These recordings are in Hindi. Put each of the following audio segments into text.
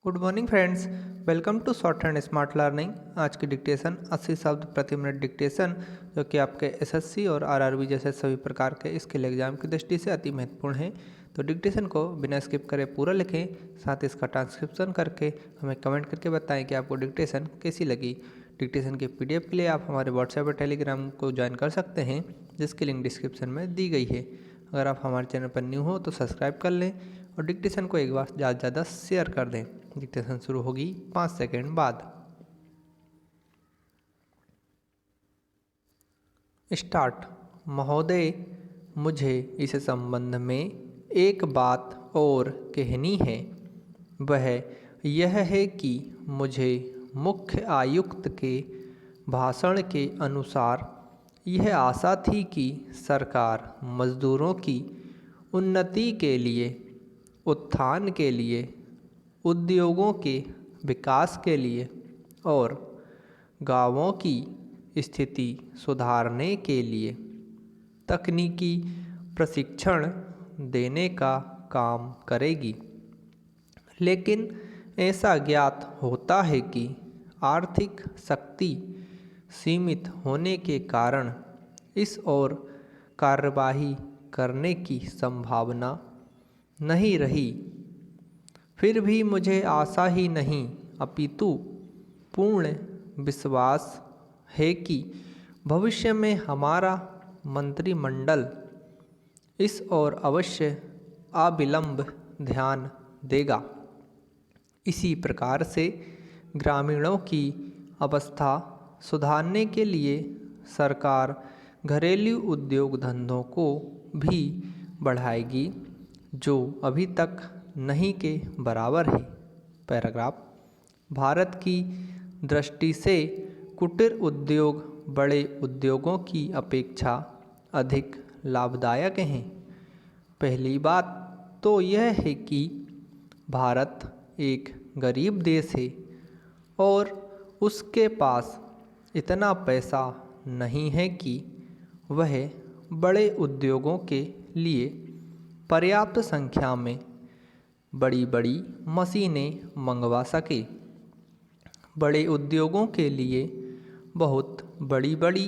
Good morning friends, welcome to short and smart learning. आज की डिक्टेशन 80 शब्द प्रति मिनट डिक्टेशन, जो कि आपके एसएससी और आरआरबी जैसे सभी प्रकार के स्किल एग्जाम की दृष्टि से अति महत्वपूर्ण है। तो डिक्टेशन को बिना स्किप करे पूरा लिखें, साथ ही इसका ट्रांसक्रिप्शन करके हमें कमेंट करके बताएं कि आपको डिक्टेशन कैसी लगी। डिक्टेशन के पीडीएफ के लिए आप हमारे व्हाट्सएप और टेलीग्राम को ज्वाइन कर सकते हैं, जिसकी लिंक डिस्क्रिप्शन में दी गई है। अगर आप हमारे चैनल पर न्यू हो तो सब्सक्राइब कर लें और डिक्टेशन को एक बार ज़्यादा से ज़्यादा शेयर कर दें। डिक्टेशन शुरू होगी 5 सेकंड बाद। स्टार्ट। महोदय, मुझे इस संबंध में एक बात और कहनी है। वह यह है कि मुझे मुख्य आयुक्त के भाषण के अनुसार यह आशा थी कि सरकार मजदूरों की उन्नति के लिए, उत्थान के लिए, उद्योगों के विकास के लिए और गांवों की स्थिति सुधारने के लिए तकनीकी प्रशिक्षण देने का काम करेगी। लेकिन ऐसा ज्ञात होता है कि आर्थिक शक्ति सीमित होने के कारण इस ओर कार्यवाही करने की संभावना नहीं रही। फिर भी मुझे आशा ही नहीं अपितु पूर्ण विश्वास है कि भविष्य में हमारा मंत्रिमंडल इस ओर अवश्य अविलंब ध्यान देगा। इसी प्रकार से ग्रामीणों की अवस्था सुधारने के लिए सरकार घरेलू उद्योग धंधों को भी बढ़ाएगी, जो अभी तक नहीं के बराबर है। पैराग्राफ। भारत की दृष्टि से कुटीर उद्योग बड़े उद्योगों की अपेक्षा अधिक लाभदायक हैं। पहली बात तो यह है कि भारत एक गरीब देश है और उसके पास इतना पैसा नहीं है कि वह बड़े उद्योगों के लिए पर्याप्त संख्या में बड़ी बड़ी मशीनें मंगवा सके। बड़े उद्योगों के लिए बहुत बड़ी बड़ी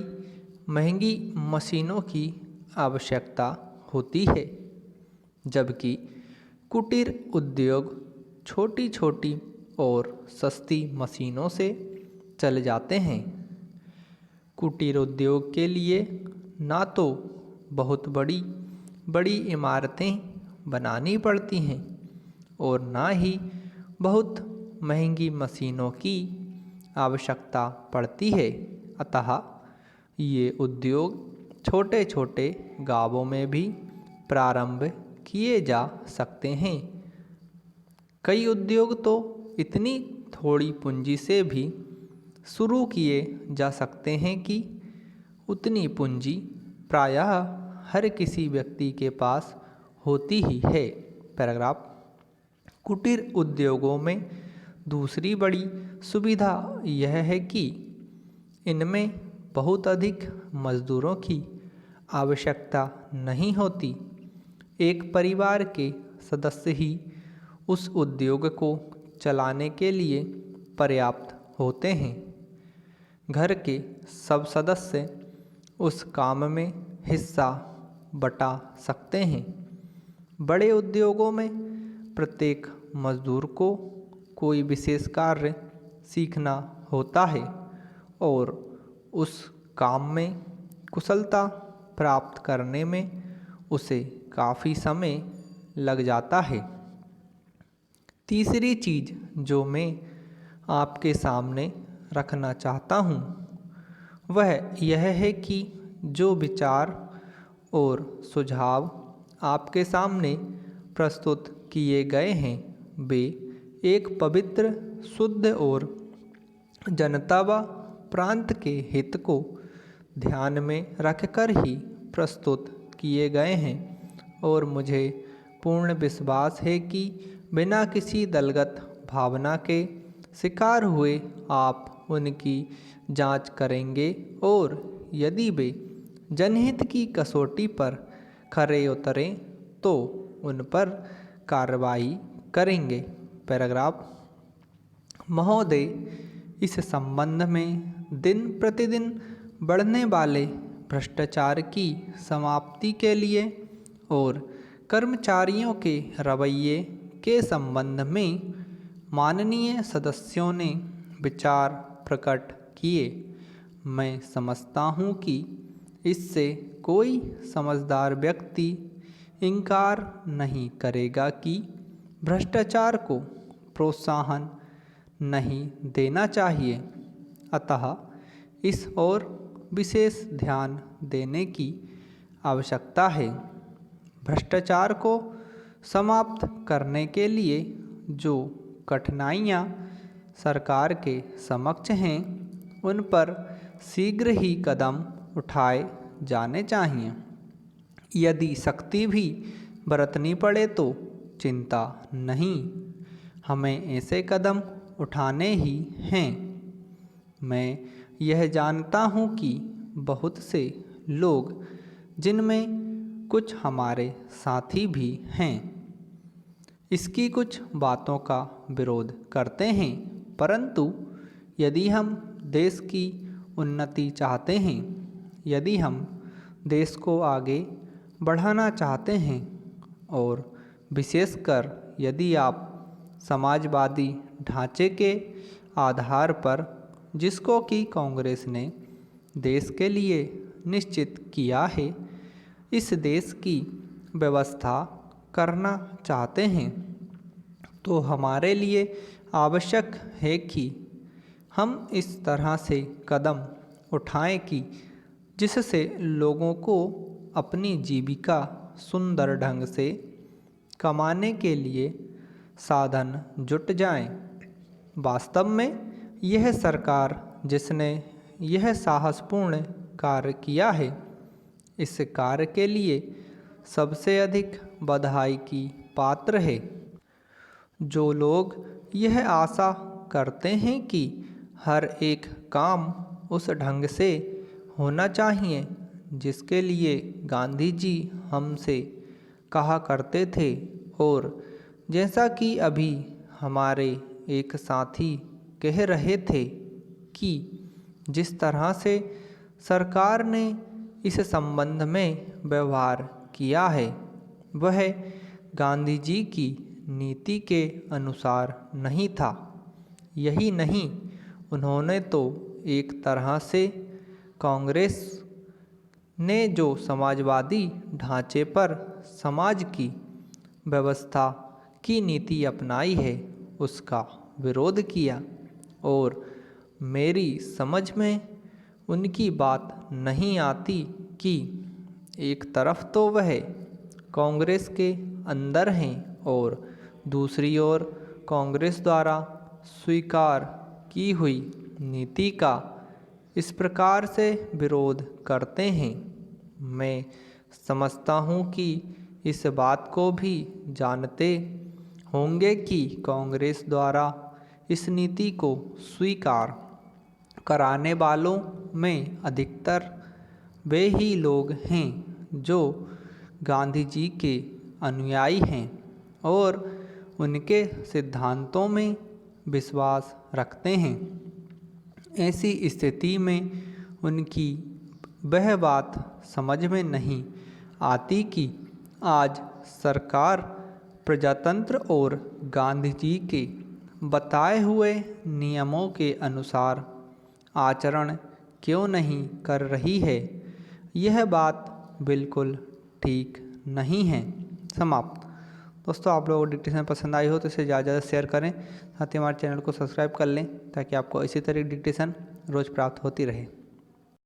महंगी मशीनों की आवश्यकता होती है, जबकि कुटीर उद्योग छोटी छोटी और सस्ती मशीनों से चल जाते हैं। कुटीर उद्योग के लिए ना तो बहुत बड़ी बड़ी इमारतें बनानी पड़ती हैं और ना ही बहुत महंगी मशीनों की आवश्यकता पड़ती है। अतः ये उद्योग छोटे छोटे गांवों में भी प्रारंभ किए जा सकते हैं। कई उद्योग तो इतनी थोड़ी पूंजी से भी शुरू किए जा सकते हैं कि उतनी पूंजी प्रायः हर किसी व्यक्ति के पास होती ही है। पैराग्राफ। कुटीर उद्योगों में दूसरी बड़ी सुविधा यह है कि इनमें बहुत अधिक मजदूरों की आवश्यकता नहीं होती। एक परिवार के सदस्य ही उस उद्योग को चलाने के लिए पर्याप्त होते हैं। घर के सब सदस्य उस काम में हिस्सा बटा सकते हैं। बड़े उद्योगों में प्रत्येक मजदूर को कोई विशेष कार्य सीखना होता है और उस काम में कुशलता प्राप्त करने में उसे काफ़ी समय लग जाता है। तीसरी चीज़ जो मैं आपके सामने रखना चाहता हूँ वह यह है कि जो विचार और सुझाव आपके सामने प्रस्तुत किए गए हैं वे एक पवित्र, शुद्ध और जनता व प्रांत के हित को ध्यान में रखकर ही प्रस्तुत किए गए हैं और मुझे पूर्ण विश्वास है कि बिना किसी दलगत भावना के शिकार हुए आप उनकी जांच करेंगे और यदि वे जनहित की कसौटी पर खरे उतरें तो उन पर कार्रवाई करेंगे। पैराग्राफ। महोदय, इस संबंध में दिन प्रतिदिन बढ़ने वाले भ्रष्टाचार की समाप्ति के लिए और कर्मचारियों के रवैये के संबंध में माननीय सदस्यों ने विचार प्रकट किए। मैं समझता हूँ कि इससे कोई समझदार व्यक्ति इनकार नहीं करेगा कि भ्रष्टाचार को प्रोत्साहन नहीं देना चाहिए, अतः इस ओर विशेष ध्यान देने की आवश्यकता है। भ्रष्टाचार को समाप्त करने के लिए जो कठिनाइयाँ सरकार के समक्ष हैं, उन पर शीघ्र ही कदम उठाए जाने चाहिए। यदि सख्ती भी बरतनी पड़े तो चिंता नहीं, हमें ऐसे कदम उठाने ही हैं। मैं यह जानता हूँ कि बहुत से लोग, जिनमें कुछ हमारे साथी भी हैं, इसकी कुछ बातों का विरोध करते हैं, परंतु यदि हम देश की उन्नति चाहते हैं, यदि हम देश को आगे बढ़ाना चाहते हैं और विशेषकर यदि आप समाजवादी ढांचे के आधार पर, जिसको कि कांग्रेस ने देश के लिए निश्चित किया है, इस देश की व्यवस्था करना चाहते हैं, तो हमारे लिए आवश्यक है कि हम इस तरह से कदम उठाएं कि जिससे लोगों को अपनी जीविका सुंदर ढंग से कमाने के लिए साधन जुट जाएं। वास्तव में यह सरकार जिसने यह साहसपूर्ण कार्य किया है, इस कार्य के लिए सबसे अधिक बधाई की पात्र है। जो लोग यह आशा करते हैं कि हर एक काम उस ढंग से होना चाहिए जिसके लिए गांधी जी हमसे कहा करते थे, और जैसा कि अभी हमारे एक साथी कह रहे थे कि जिस तरह से सरकार ने इस संबंध में व्यवहार किया है, वह गांधी जी की नीति के अनुसार नहीं था। यही नहीं, उन्होंने तो एक तरह से कांग्रेस ने जो समाजवादी ढांचे पर समाज की व्यवस्था की नीति अपनाई है, उसका विरोध किया, और मेरी समझ में उनकी बात नहीं आती कि एक तरफ तो वह कांग्रेस के अंदर हैं और दूसरी ओर कांग्रेस द्वारा स्वीकार की हुई नीति का इस प्रकार से विरोध करते हैं। मैं समझता हूँ कि इस बात को भी जानते होंगे कि कांग्रेस द्वारा इस नीति को स्वीकार कराने वालों में अधिकतर वे ही लोग हैं जो गांधी जी के अनुयायी हैं और उनके सिद्धांतों में विश्वास रखते हैं। ऐसी स्थिति में उनकी वह बात समझ में नहीं आती कि आज सरकार प्रजातंत्र और गांधी जी के बताए हुए नियमों के अनुसार आचरण क्यों नहीं कर रही है। यह बात बिल्कुल ठीक नहीं है। समाप्त। दोस्तों, आप लोगों को डिक्टेशन पसंद आई हो तो इसे ज़्यादा शेयर करें, साथ ही हमारे चैनल को सब्सक्राइब कर लें ताकि आपको इसी तरह डिक्टेशन रोज़ प्राप्त होती रहे।